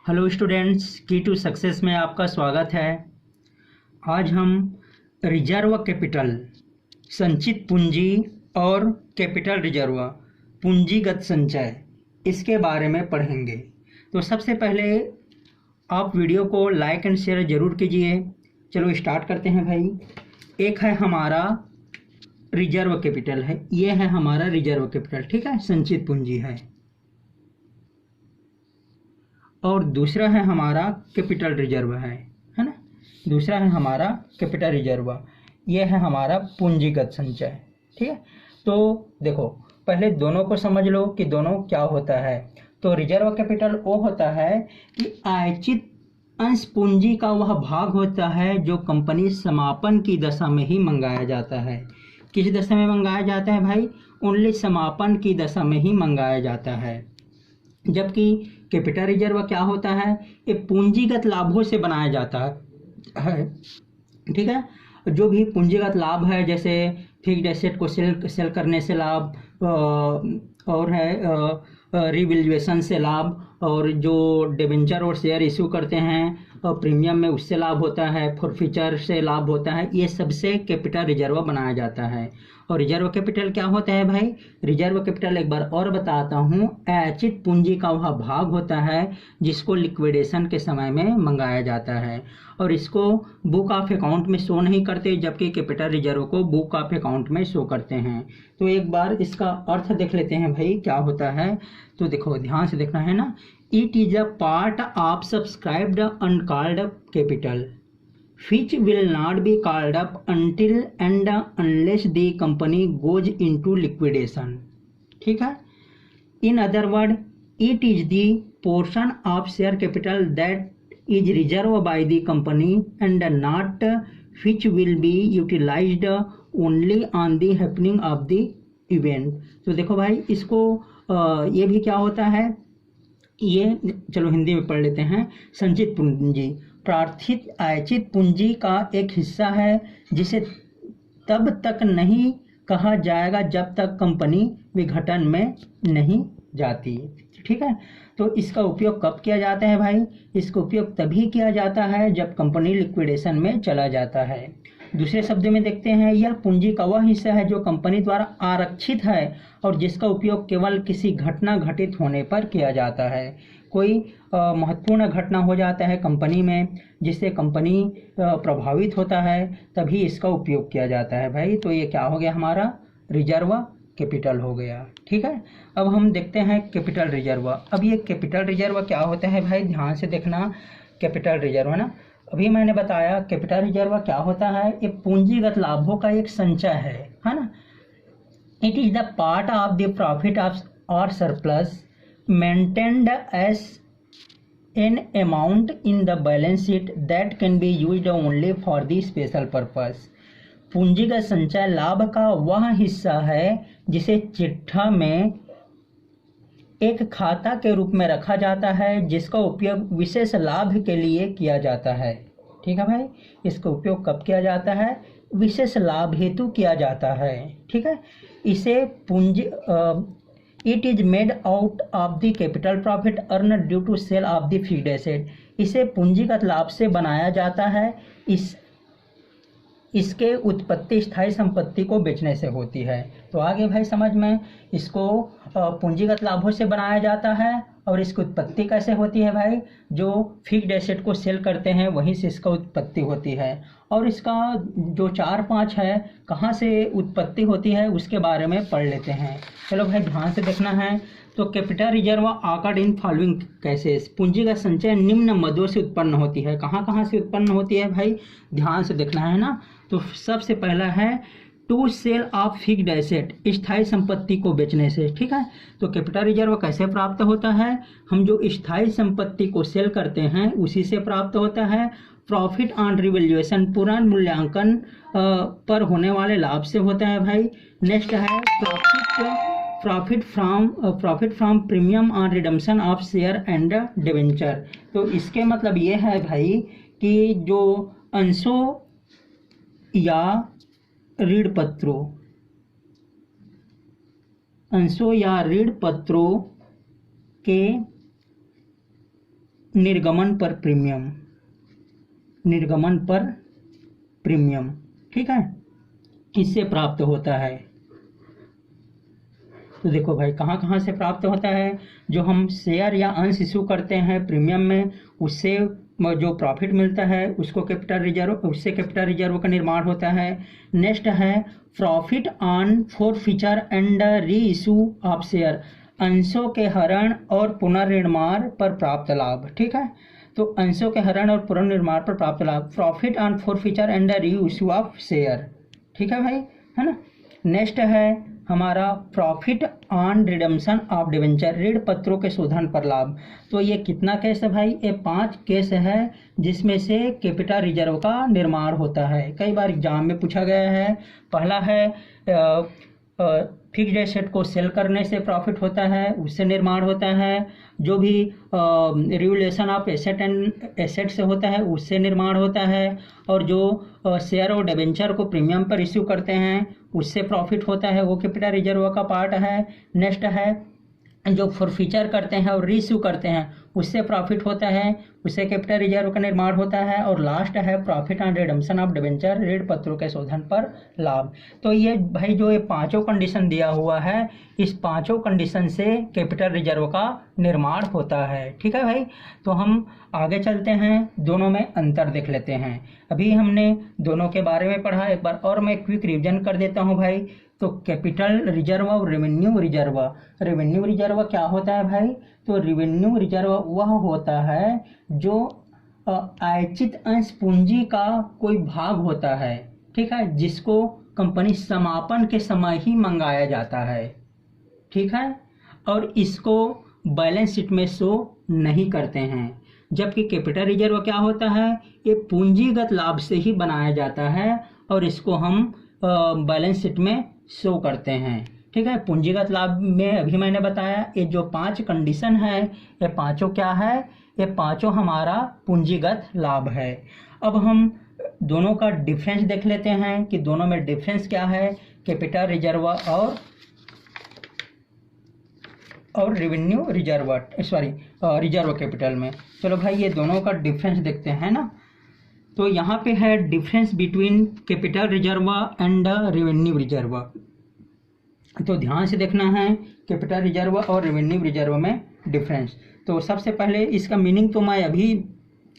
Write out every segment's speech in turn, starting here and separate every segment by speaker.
Speaker 1: Hello students, की to success में आपका स्वागत है। आज हम रिजर्व कैपिटल, संचित पूंजी और कैपिटल रिजर्व, पूंजीगत संचय, इसके बारे में पढ़ेंगे। तो सबसे पहले आप वीडियो को लाइक एंड शेयर ज़रूर कीजिए। चलो स्टार्ट करते हैं भाई। एक है हमारा रिजर्व कैपिटल है, ये है हमारा रिजर्व कैपिटल, ठीक है, संचित पूंजी है। और दूसरा है हमारा कैपिटल रिजर्व है ना। दूसरा है हमारा कैपिटल रिजर्व, ये है हमारा पूंजीगत संचय, ठीक है। तो देखो, पहले दोनों को समझ लो कि दोनों क्या होता है। तो रिजर्व कैपिटल वो होता है कि आयचित अंश पूंजी का वह भाग होता है जो कंपनी समापन की दशा में ही मंगाया जाता है। किस दशा में मंगाया जाता है भाई? ओनली समापन की दशा में ही मंगाया जाता है। जबकि कैपिटल रिजर्व क्या होता है? ये पूंजीगत लाभों से बनाया जाता है, ठीक है। जो भी पूंजीगत लाभ है, जैसे फिक्स्ड एसेट को सेल करने से लाभ, और है रिवैल्यूएशन से लाभ, और जो डिबेंचर और शेयर इशू करते हैं प्रीमियम में, उससे लाभ होता है, फॉरफीचर से लाभ होता है। ये सबसे कैपिटल रिजर्व बनाया जाता है। और रिजर्व कैपिटल क्या होता है भाई? रिजर्व कैपिटल एक बार और बताता हूँ, ऐच्छिक पूंजी का वह भाग होता है जिसको लिक्विडेशन के समय में मंगाया जाता है, और इसको बुक ऑफ अकाउंट में शो नहीं करते, जबकि कैपिटल रिजर्व को बुक ऑफ अकाउंट में शो करते हैं। तो एक बार इसका अर्थ देख लेते हैं भाई, क्या होता है। तो देखो, ध्यान से देखना है ना। It is a part of subscribed uncalled capital which will not be called up until and unless the company goes into liquidation, ठीक है। In other word, it is the portion of share capital that is reserved by the company and not which will be utilized only on the happening of the event। तो देखो भाई, इसको ये भी क्या होता है, ये चलो हिंदी में पढ़ लेते हैं। संचित पूंजी प्रार्थित ऐच्छिक पूंजी का एक हिस्सा है जिसे तब तक नहीं कहा जाएगा जब तक कंपनी विघटन में नहीं जाती, ठीक है। तो इसका उपयोग कब किया जाता है भाई? इसका उपयोग तभी किया जाता है जब कंपनी लिक्विडेशन में चला जाता है। दूसरे शब्द में देखते हैं, यह पूंजी का वह हिस्सा है जो कंपनी द्वारा आरक्षित है और जिसका उपयोग केवल किसी घटना घटित होने पर किया जाता है। कोई महत्वपूर्ण घटना हो जाता है कंपनी में जिससे कंपनी प्रभावित होता है, तभी इसका उपयोग किया जाता है भाई। तो ये क्या हो गया, हमारा रिजर्व कैपिटल हो गया, ठीक है। अब हम देखते हैं कैपिटल रिजर्व। अब ये कैपिटल रिजर्व क्या होता है भाई, ध्यान से देखना। कैपिटल रिजर्व है ना, अभी मैंने बताया कैपिटल रिजर्व क्या होता है। ये पूंजीगत लाभों का एक संचय है ना। It is the part of the profit of और surplus maintained as an amount in the balance sheet that can be used only for the special purpose. पूंजीगत संचय लाभ का वह हिस्सा है जिसे चिट्ठा में एक खाता के रूप में रखा जाता है जिसका उपयोग विशेष लाभ के लिए किया जाता है, ठीक है भाई। इसका उपयोग कब किया जाता है? विशेष लाभ हेतु किया जाता है, ठीक है। इसे पूंजी it is made out of the capital profit earn due to sale of the fixed asset. इसे पूंजीगत लाभ से बनाया जाता है। इसके उत्पत्ति स्थायी संपत्ति को बेचने से होती है। तो आगे भाई समझ में, इसको पूंजीगत लाभों से बनाया जाता है और इसकी उत्पत्ति कैसे होती है भाई? जो फिक्स्ड एसेट को सेल करते हैं वहीं से इसका उत्पत्ति होती है। और इसका जो 4-5 है कहाँ से उत्पत्ति होती है उसके बारे में पढ़ लेते हैं। चलो भाई ध्यान से देखना है। तो capital reserve accrued in following cases. पूंजीगत संचय निम्न मदों से उत्पन्न होती है। कहाँ कहाँ से उत्पन्न होती है भाई? ध्यान से देखना है ना। तो सबसे पहला है to sale of fixed asset, स्थायी संपत्ति को बेचने से, ठीक है। तो कैपिटल रिजर्व कैसे प्राप्त होता है? हम जो स्थायी संपत्ति को सेल करते हैं उसी से प्राप्त होता है। प्रॉफिट ऑन रिवैल्यूएशन, पुनर्मूल्यांकन पर होने वाले लाभ से होता है भाई। नेक्स्ट है profit from premium on redemption of share and debenture. तो इसके मतलब ये है भाई कि जो अंशों या ऋण पत्रों के निर्गमन पर प्रीमियम, निर्गमन पर प्रीमियम, ठीक है, किससे प्राप्त होता है। तो देखो भाई कहाँ कहाँ से प्राप्त होता है, जो हम शेयर या अंश इशू करते हैं प्रीमियम में, उससे जो प्रॉफिट मिलता है उसको कैपिटल रिजर्व, उससे कैपिटल रिजर्व का निर्माण होता है। नेक्स्ट है profit on forfeiture and re issue of share, अंशों के हरण और पुनर्निर्माण पर प्राप्त लाभ, ठीक है। तो अंशों के हरण और पुनर्निर्माण पर प्राप्त लाभ, profit on forfeiture and re issue of share, ठीक है भाई, है ना। नेक्स्ट है हमारा profit on redemption of debenture, ऋण पत्रों के शोधन पर लाभ। तो ये कितना केस है भाई, ये 5 केस है जिसमें से कैपिटल रिजर्व का निर्माण होता है, कई बार एग्जाम में पूछा गया है। पहला है फिक्स्ड एसेट को सेल करने से प्रॉफिट होता है, उससे निर्माण होता है। जो भी revolution of asset and asset से होता है उससे निर्माण होता है। और जो शेयर और डिबेंचर को प्रीमियम पर इश्यू करते हैं उससे प्रॉफिट होता है, वो कैपिटल रिजर्व का पार्ट है। नेक्स्ट है जो फॉरफीचर करते हैं और रीइश्यू करते हैं उससे प्रॉफिट होता है, उससे कैपिटल रिजर्व का निर्माण होता है। और लास्ट है profit on redemption of debenture, ऋण पत्रों के शोधन पर लाभ। तो ये भाई जो ये 5 कंडीशन दिया हुआ है, इस 5 कंडीशन से कैपिटल रिजर्व का निर्माण होता है, ठीक है भाई। तो हम आगे चलते हैं, दोनों में अंतर देख लेते हैं। अभी हमने दोनों के बारे में पढ़ा, एक बार और मैं क्विक रिवीजन कर देता हूँ भाई। तो कैपिटल रिजर्व और रेवेन्यू रिजर्व, रेवेन्यू रिजर्व क्या होता है भाई, तो रेवेन्यू रिजर्व वह होता है जो आयचित अंश पूंजी का कोई भाग होता है, ठीक है, जिसको कंपनी समापन के समय ही मंगाया जाता है, ठीक है, और इसको बैलेंस शीट में शो नहीं करते हैं। जबकि कैपिटल रिजर्व क्या होता है, ये पूंजीगत लाभ से ही बनाया जाता है और इसको हम बैलेंस शीट में शो करते हैं, ठीक है। पूंजीगत लाभ में अभी मैंने बताया ये जो 5 कंडीशन है, ये पांचों क्या है, ये पांचों हमारा पूंजीगत लाभ है। अब हम दोनों का डिफरेंस देख लेते हैं कि दोनों में डिफरेंस क्या है, कैपिटल रिजर्व और revenue reserve, sorry reserve capital में। चलो भाई ये दोनों का डिफरेंस देखते हैं ना। तो यहाँ पे है difference between capital reserve and revenue reserve. तो ध्यान से देखना है कैपिटल रिजर्व और रेवेन्यू रिजर्व में डिफरेंस। तो सबसे पहले इसका मीनिंग तो मैं अभी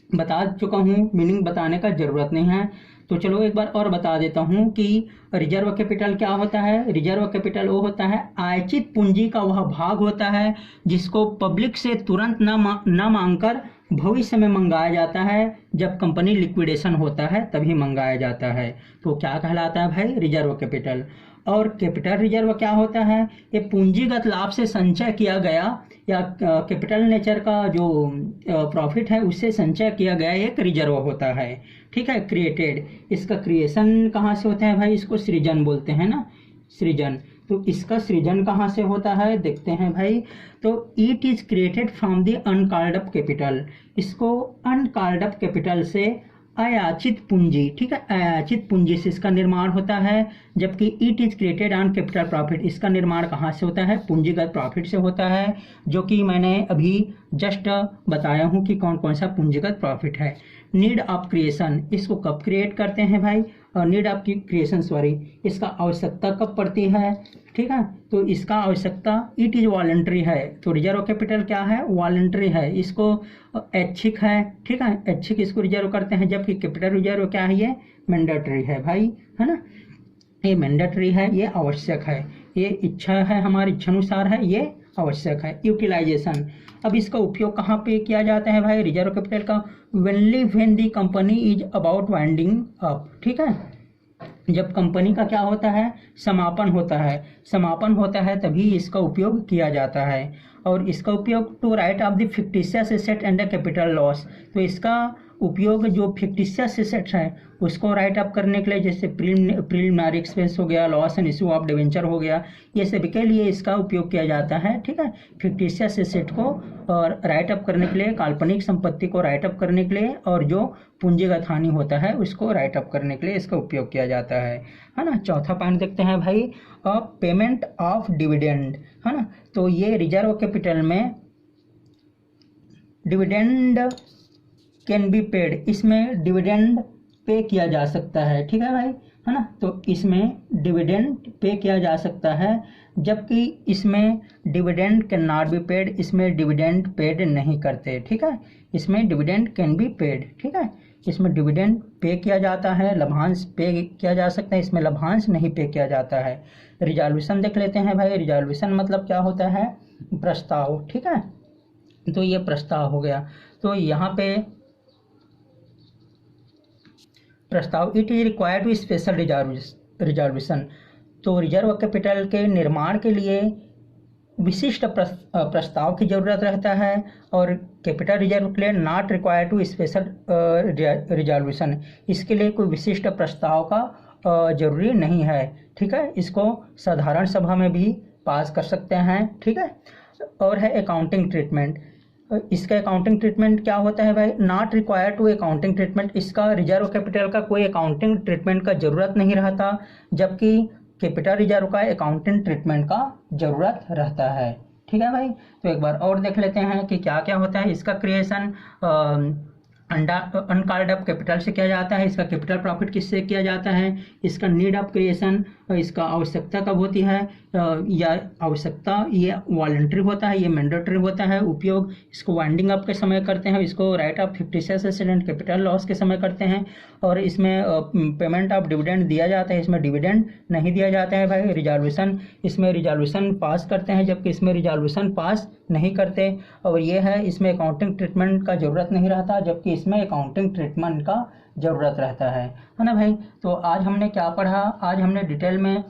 Speaker 1: बता चुका हूँ, मीनिंग बताने का ज़रूरत नहीं है। तो चलो एक बार और बता देता हूँ कि रिजर्व कैपिटल क्या होता है। रिजर्व कैपिटल वो होता है आयचित पूंजी का वह भाग होता है जिसको पब्लिक से तुरंत न मांगकर भविष्य में मंगाया जाता है, जब कंपनी लिक्विडेशन होता है तभी मंगाया जाता है। तो क्या कहलाता है भाई, रिजर्व कैपिटल। और कैपिटल रिजर्व क्या होता है, ये पूंजीगत लाभ से संचय किया गया या कैपिटल नेचर का जो प्रॉफिट है उससे संचय किया गया एक रिजर्व होता है, ठीक है, क्रिएटेड। इसका क्रिएशन कहाँ से होता है भाई, इसको सृजन बोलते हैं ना, सृजन। तो इसका सृजन कहाँ से होता है देखते हैं भाई। तो it is created from the uncalled up capital, इसको अनकॉल्ड अप कैपिटल से अयाचित पूंजी, ठीक है, अयाचित पूंजी से इसका निर्माण होता है। जबकि it is created on capital profit, इसका निर्माण कहाँ से होता है, पूंजीगत प्रॉफिट से होता है, जो कि मैंने अभी जस्ट बताया हूँ कि कौन कौन सा पूंजीगत प्रॉफिट है। नीड ऑफ क्रिएशन, इसको कब क्रिएट करते हैं भाई, और नीड ऑफ क्रिएशन सॉरी, इसका आवश्यकता कब पड़ती है, ठीक है। तो इसका आवश्यकता इट इज वॉलंटरी है। तो रिजर्व कैपिटल क्या है, वॉलंटरी है, इसको ऐच्छिक है, ठीक है, ऐच्छिक इसको रिजर्व करते हैं। जबकि कैपिटल रिजर्व क्या है, ये मैंडेटरी है भाई, है ना, ये मैंडेटरी है, ये आवश्यक है, ये इच्छा है, हमारी इच्छानुसार है, ये आवश्यक है। यूटिलाइजेशन, अब इसका उपयोग कहाँ पे किया जाता है भाई, रिजर्व कैपिटल का, vainly when the company is about winding up, ठीक है, जब कंपनी का क्या होता है, समापन होता है, समापन होता है तभी इसका उपयोग किया जाता है। और इसका उपयोग to write off the fictitious asset and the capital loss, तो इसका उपयोग जो फिक्टिशियस एसेट्स है उसको राइट अप करने के लिए, जैसे प्रिलिमिनरी एक्सपेंस हो गया, loss and issue of debenture हो गया, ये सभी के लिए इसका उपयोग किया जाता है, ठीक है। फिक्टिशियस एसेट को और राइट अप करने के लिए, काल्पनिक संपत्ति को राइट अप करने के लिए, और जो पूंजीगत हानि होता है उसको राइट अप करने के लिए इसका उपयोग किया जाता है ना। चौथा पॉइंट देखते हैं भाई, पेमेंट ऑफ डिविडेंड, है ना। तो ये रिजर्व कैपिटल में डिविडेंड कैन बी पेड, इसमें डिविडेंड पे किया जा सकता है, ठीक है भाई, है ना। तो इसमें डिविडेंड पे किया जा सकता है, जबकि इसमें dividend can not be paid, इसमें डिविडेंड पेड नहीं करते, ठीक है। इसमें डिविडेंड कैन बी पेड, ठीक है, इसमें डिविडेंड पे किया जाता है, लाभांश पे किया जा सकता है, इसमें लाभांश नहीं पे किया जाता है। रिजॉल्यूशन देख लेते हैं भाई। रिजॉल्यूशन मतलब क्या होता है, प्रस्ताव, ठीक है। तो ये प्रस्ताव हो गया। तो यहाँ पे प्रस्ताव, it is required to special reservation, तो रिजर्व कैपिटल के निर्माण के लिए विशिष्ट प्रस्ताव की जरूरत रहता है, और कैपिटल रिजर्व के लिए not required to special reservation, इसके लिए कोई विशिष्ट प्रस्ताव का जरूरी नहीं है, ठीक है। इसको साधारण सभा में भी पास कर सकते हैं, ठीक है। और है अकाउंटिंग ट्रीटमेंट, इसका अकाउंटिंग ट्रीटमेंट क्या होता है भाई, not required to accounting treatment, इसका रिजर्व कैपिटल का कोई अकाउंटिंग ट्रीटमेंट का जरूरत नहीं रहता, जबकि कैपिटल रिजर्व का अकाउंटिंग ट्रीटमेंट का जरूरत रहता है, ठीक है भाई। तो एक बार और देख लेते हैं कि क्या क्या होता है। इसका क्रिएशन अनकॉल्ड अप कैपिटल से किया जाता है, इसका कैपिटल प्रॉफिट किससे किया जाता है, इसका नीड ऑफ क्रिएशन, इसका आवश्यकता कब होती है, या आवश्यकता ये वॉलंटरी होता है, ये मैंडेटरी होता है, उपयोग इसको वाइंडिंग अप के समय करते हैं, इसको राइट ऑफ 56% कैपिटल लॉस के समय करते हैं, और इसमें पेमेंट ऑफ डिविडेंड दिया जाता है, इसमें डिविडेंड नहीं दिया जाता है भाई। रिजॉल्यूशन, इसमें रिजॉल्यूशन पास करते हैं, जबकि इसमें रिजॉल्यूशन पास नहीं करते, और ये है इसमें अकाउंटिंग ट्रीटमेंट का जरूरत नहीं रहता, जबकि इसमें अकाउंटिंग ट्रीटमेंट का जरूरत रहता है ना भाई। तो आज हमने क्या पढ़ा, आज हमने डिटेल में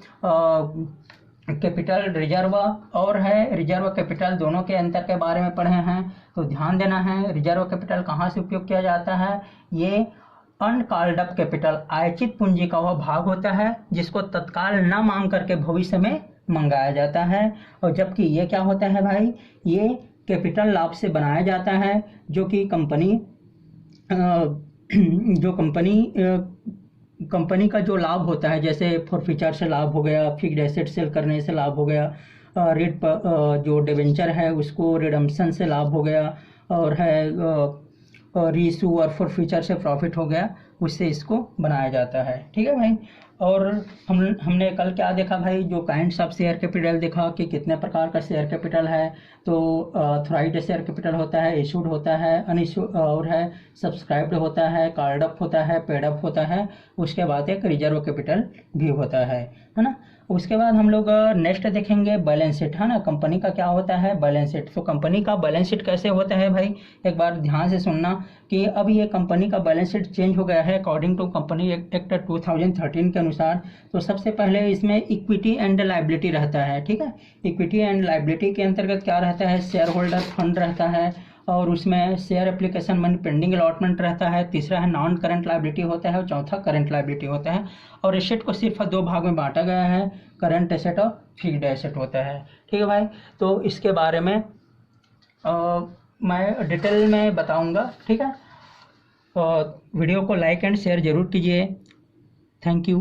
Speaker 1: कैपिटल रिजर्व और है रिजर्व कैपिटल दोनों के अंतर के बारे में पढ़े हैं। तो ध्यान देना है, रिजर्व कैपिटल कहाँ से उपयोग किया जाता है, ये अनकॉल्ड अप कैपिटल, आयचित पूंजी का वह भाग होता है जिसको तत्काल न मांग करके भविष्य में मंगाया जाता है, और जबकि ये क्या होता है भाई, ये कैपिटल लाभ से बनाया जाता है, जो कि कंपनी का जो लाभ होता है, जैसे फॉरफीचर से लाभ हो गया, फिक्स्ड एसेट सेल करने से लाभ हो गया, रेट जो डिवेंचर है उसको रिडम्पशन से लाभ हो गया, और है रीइशू और फॉरफीचर से प्रॉफिट हो गया, उससे इसको बनाया जाता है, ठीक है भाई। और हमने कल क्या देखा भाई, जो काइंड्स ऑफ शेयर कैपिटल देखा कि कितने प्रकार का शेयर कैपिटल है। तो ऑथराइज्ड शेयर कैपिटल होता है, इशूड होता है, अनइशूड और है सब्सक्राइब्ड होता है, कॉल्ड अप होता है, पेड अप होता है, उसके बाद एक रिजर्व कैपिटल भी होता है ना। उसके बाद हम लोग नेक्स्ट देखेंगे बैलेंस शीट, है ना। कंपनी का क्या होता है, बैलेंस शीट। तो कंपनी का बैलेंस शीट कैसे होता है भाई, एक बार ध्यान से सुनना कि अब ये कंपनी का बैलेंस शीट चेंज हो गया है अकॉर्डिंग टू कंपनी एक्ट 2013 के अनुसार। तो सबसे पहले इसमें इक्विटी एंड लायबिलिटी रहता है, ठीक है। इक्विटी एंड लायबिलिटी के अंतर्गत क्या रहता है, शेयर होल्डर फंड रहता है, और उसमें share application money pending allotment रहता है, तीसरा है नॉन करंट लायबिलिटी होता है, और चौथा करंट लायबिलिटी होता है। और एसेट को सिर्फ दो भाग में बांटा गया है, करंट एसेट और फिक्स्ड एसेट होता है, ठीक है भाई। तो इसके बारे में मैं डिटेल में बताऊंगा, ठीक है। वीडियो को लाइक एंड शेयर जरूर कीजिए। Thank you.